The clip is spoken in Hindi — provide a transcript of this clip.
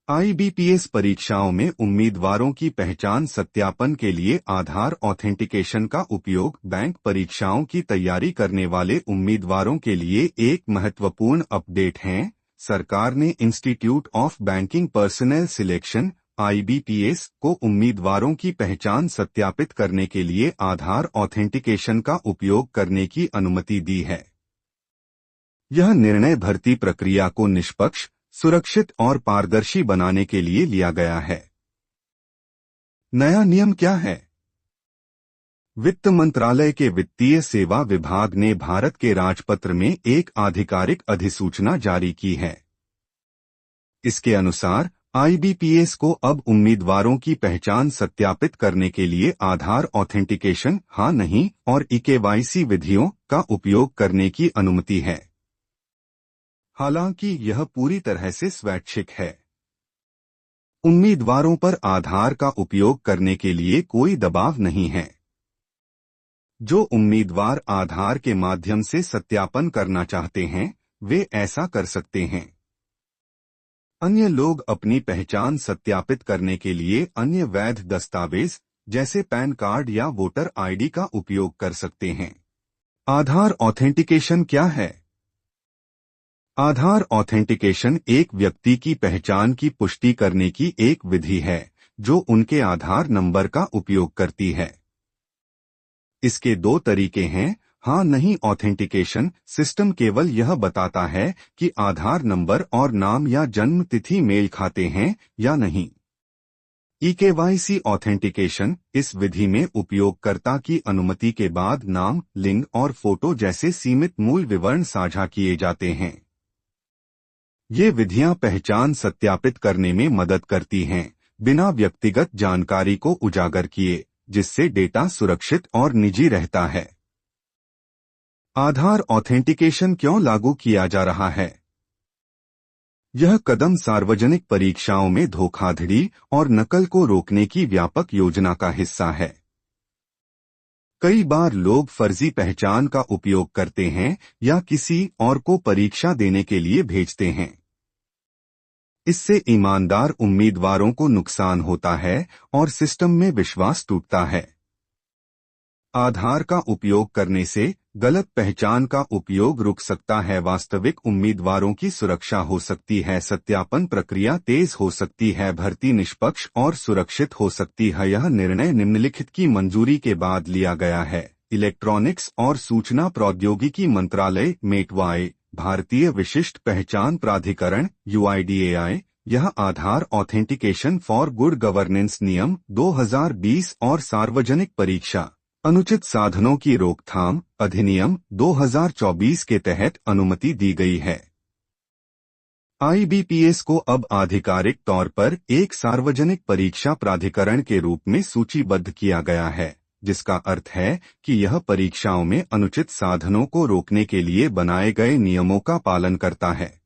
आईबीपीएस परीक्षाओं में उम्मीदवारों की पहचान सत्यापन के लिए आधार ऑथेंटिकेशन का उपयोग बैंक परीक्षाओं की तैयारी करने वाले उम्मीदवारों के लिए एक महत्वपूर्ण अपडेट है। सरकार ने institute of banking personal selection IBPS को उम्मीदवारों की पहचान सत्यापित करने के लिए आधार ऑथेंटिकेशन का उपयोग करने की अनुमति दी है। यह निर्णय भर्ती प्रक्रिया को निष्पक्ष, सुरक्षित और पारदर्शी बनाने के लिए लिया गया है। नया नियम क्या है? वित्त मंत्रालय के वित्तीय सेवा विभाग ने भारत के राजपत्र में एक आधिकारिक अधिसूचना जारी की है। इसके अनुसार आईबीपीएस को अब उम्मीदवारों की पहचान सत्यापित करने के लिए आधार ऑथेंटिकेशन, हाँ नहीं और ईकेवाईसी विधियों का उपयोग करने की अनुमति है। हालांकि यह पूरी तरह से स्वैच्छिक है। उम्मीदवारों पर आधार का उपयोग करने के लिए कोई दबाव नहीं है। जो उम्मीदवार आधार के माध्यम से सत्यापन करना चाहते हैं, वे ऐसा कर सकते हैं। अन्य लोग अपनी पहचान सत्यापित करने के लिए अन्य वैध दस्तावेज जैसे पैन कार्ड या वोटर आईडी का उपयोग कर सकते हैं। आधार ऑथेंटिकेशन क्या है? आधार ऑथेंटिकेशन एक व्यक्ति की पहचान की पुष्टि करने की एक विधि है जो उनके आधार नंबर का उपयोग करती है। इसके दो तरीके हैं। हाँ नहीं ऑथेंटिकेशन सिस्टम केवल यह बताता है कि आधार नंबर और नाम या जन्म तिथि मेल खाते हैं या नहीं। ईकेवाईसी ऑथेंटिकेशन इस विधि में उपयोगकर्ता की अनुमति के बाद नाम, लिंग और फोटो जैसे सीमित मूल विवरण साझा किए जाते हैं। ये विधियां पहचान सत्यापित करने में मदद करती हैं, बिना व्यक्तिगत जानकारी को उजागर किए, जिससे डेटा सुरक्षित और निजी रहता है। आधार ऑथेंटिकेशन क्यों लागू किया जा रहा है? यह कदम सार्वजनिक परीक्षाओं में धोखाधड़ी और नकल को रोकने की व्यापक योजना का हिस्सा है। कई बार लोग फर्जी पहचान का उपयोग करते हैं या किसी और को परीक्षा देने के लिए भेजते हैं। इससे ईमानदार उम्मीदवारों को नुकसान होता है और सिस्टम में विश्वास टूटता है। आधार का उपयोग करने से गलत पहचान का उपयोग रुक सकता है, वास्तविक उम्मीदवारों की सुरक्षा हो सकती है, सत्यापन प्रक्रिया तेज हो सकती है, भर्ती निष्पक्ष और सुरक्षित हो सकती है। यह निर्णय निम्नलिखित की मंजूरी के बाद लिया गया है। इलेक्ट्रॉनिक्स और सूचना प्रौद्योगिकी मंत्रालय मेटवाई, भारतीय विशिष्ट पहचान प्राधिकरण यूआईडीएआई, यह आधार ऑथेंटिकेशन फॉर गुड गवर्नेंस नियम 2020 और सार्वजनिक परीक्षा अनुचित साधनों की रोकथाम अधिनियम 2024 के तहत अनुमति दी गई है। आईबीपीएस को अब आधिकारिक तौर पर एक सार्वजनिक परीक्षा प्राधिकरण के रूप में सूचीबद्ध किया गया है, जिसका अर्थ है कि यह परीक्षाओं में अनुचित साधनों को रोकने के लिए बनाए गए नियमों का पालन करता है।